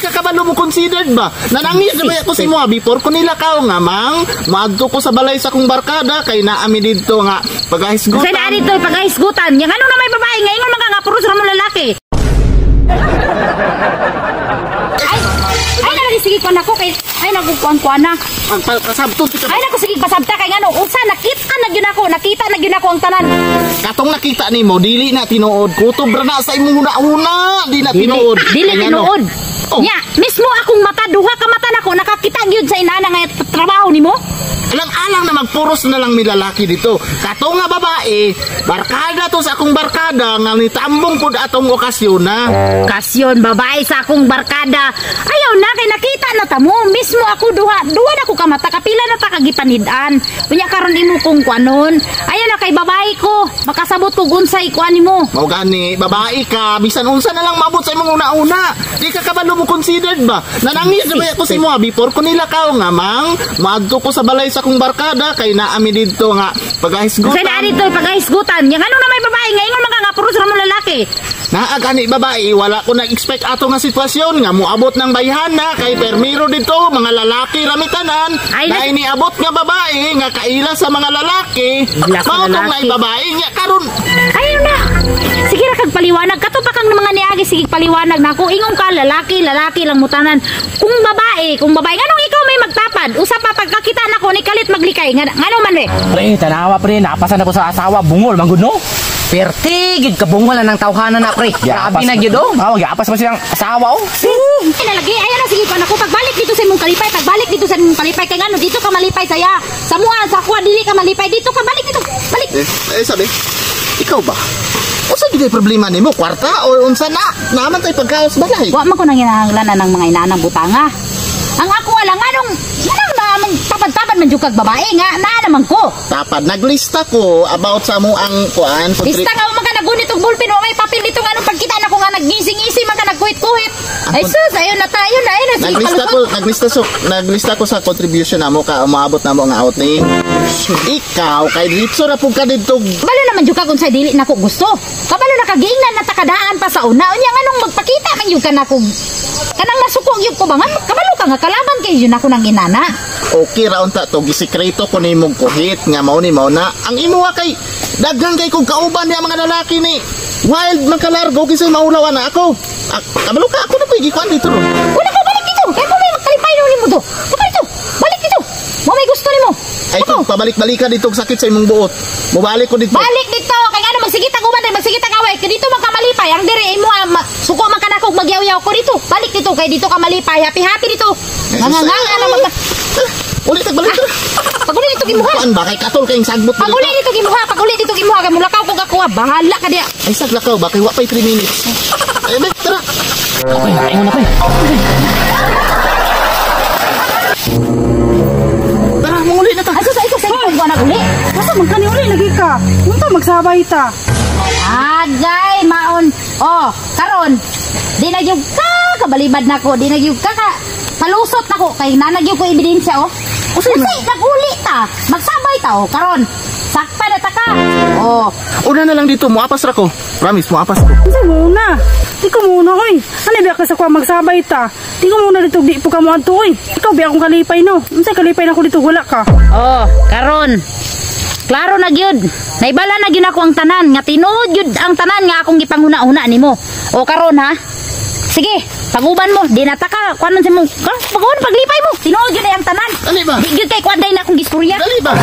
ka kabalo mo considered ba? Nanangis na ba ako si mo before ko nila kao nga mang maadto ko sa balay sa kong barkada kay naami dito nga paghisgutan. Sa na dito paghisgutan. Yang ano na may babae ngayon mga nga puro sa mo lalaki. Ay nagisigi ko nako kay ay nagukuan-kuan na. Pasabton kita. Ay nako sige pasabta kay ngano unsa nakita na gyud ako ang tanan. Katong nakita nimo dili na tinuod kutob ra na sa imong una-una di na tinuod. Dili tinuod. Oh. Nya mismo akong mata duha ka mata nako nakakita gyud sa inana nga trabaho nimo. Alang-alang na magpuros na lang mi lalaki dito. Kato nga babae, barkada to sa akong barkada nga nitambong pud atong okasyon na. Okasyon babae sa akong barkada. Ayaw na kay nakita na ta mo mismo ako duha na ko ka mata kapila na ta kagipanid-an. Unya karon imo kong kuanon. Ayaw na kay babae ko. Makasabot ko unsay kuan nimo. Mao gani, babae ka, bisan unsa na lang mabot sa imong una-una. Di ka kabalo mo considered ba? Nanangis na ba ako si mo before ko nila kao nga mang maadto ko sa balay sa kong barkada kay naami dito nga paghisgutan. Sa na dito paghisgutan. Yang ano na may babae ngayon mga nga puro sa mo lalaki. Naa gani babae, wala ko nag-expect ato nga sitwasyon nga moabot ng bayhan na kay permiro dito mga lalaki ramitanan. Na iniabot nga babae nga kaila sa mga lalaki. Mao tong nay babae nya karon. Ayaw na. Sige ra kag paliwanag kato pa kang mga niagi sige paliwanag nako ingon ka lalaki lang mutanan. Kung babae nganong ikaw may magtapad usa pa pagkakita nako ni kalit maglikay ngano man re. Pre, tanawa pre, napasan ako sa asawa bungol manggod no. Perti gid kabungol ng tawhanan na pre. Grabe na gyud oh. Apas mo siyang asawa oh. Lagi ayan na sige pa nako pagbalik dito sa imong kalipay kay ngano dito ka malipay saya. Samuan sa kuha dili ka malipay dito ka balik dito. Balik. Sabi. Ikaw ba? Unsa gid problema nimo? Kwarta o unsa na? Naman tay pagkaos balay. Wa man ko nang hinahanglan ng mga inanang butanga. Ang ako wala nganong naman tapad-tapad man jud kag babae nga naa naman ko. Tapad naglista ko about sa mo ang kuan. Lista nga mo ka nagunit og bulpin o may papel dito ngano pagkita na ko nga naggising-ising man ka nagkuhit-kuhit. Ay sus ayo na tayo na naglista ko sa contribution namo ka umaabot namo nga outing. Ikaw kay ditso ra pud ka didto. Kabalo naman jud kag unsay dili nako gusto. Kabalo na kagiingnan na takadaan pa sa una. Unya nganong magpakita man jud ka nako. Kanang masukog yun ko ba nga? Kabalo ka nga kalaban kay yun ako ng inana. Okay raon ta to gisikreto ko nimong kuhit nga mao na. Ang imo kay daghang kay kog kauban niya mga lalaki ni. Wild man kalargo kisay maulawan na ako. Kabalo ka ako na koy gikuan dito ron. Una ka balik dito. Kay mo may magkalipay nimo to. Kabalo dito. Balik dito. Mo may gusto nimo. Ay kung pabalik-balikan dito sakit sa imong buot. Mobalik ko dito. Balik dito. Kay ngano magsigita ko man magsigita ka way. Kay dito man ka malipay. Ang diri imo suko man ka nako magyaw-yaw ko dito. Balik dito kay dito ka malipay. Happy dito. Nga na mag Ulit balik. Paguli dito gimuha. Kuan ba kay katol kayong sagbot. Paguli dito gimuha kay mulakaw ko gakuha. Bahala ka diya. Ay saglakaw ba kay wa pay 3 minutes. Ay ba tara. Ay, ingon na pre. Tara muli na ta. Asa sa kuan na uli. Asa man kani uli lagi ka? Unta magsabay ta. Agay maon. Oh, karon di na gyud ka kabalibad nako. Di na gyud ka palusot nako kay nanagyo ko ebidensya oh. Usi naguli ta. Magsabay ta oh karon. Sakpa na ta ka. Oh. Una na lang dito mo apas ra ko. Promise mo apas ko. Unsa muna? Di ko muna oy. Ano ba ka sa kwa magsabay ta? Di ko muna dito di po ka mo adto oy. Ikaw ba akong kalipay no? Unsa kalipay na ko dito wala ka? Oh, karon. Klaro na gyud. Naibala na gyud ako ang tanan nga tinuod gyud ang tanan nga akong gipanguna-una nimo. O karon ha. Sige, paguban mo, di nataka, kuan man sa mo. Paguban paglipay mo. Tinuod gyud ang tanan. Dali ba? Di gyud kay kuan day na akong gistorya. Dali ba?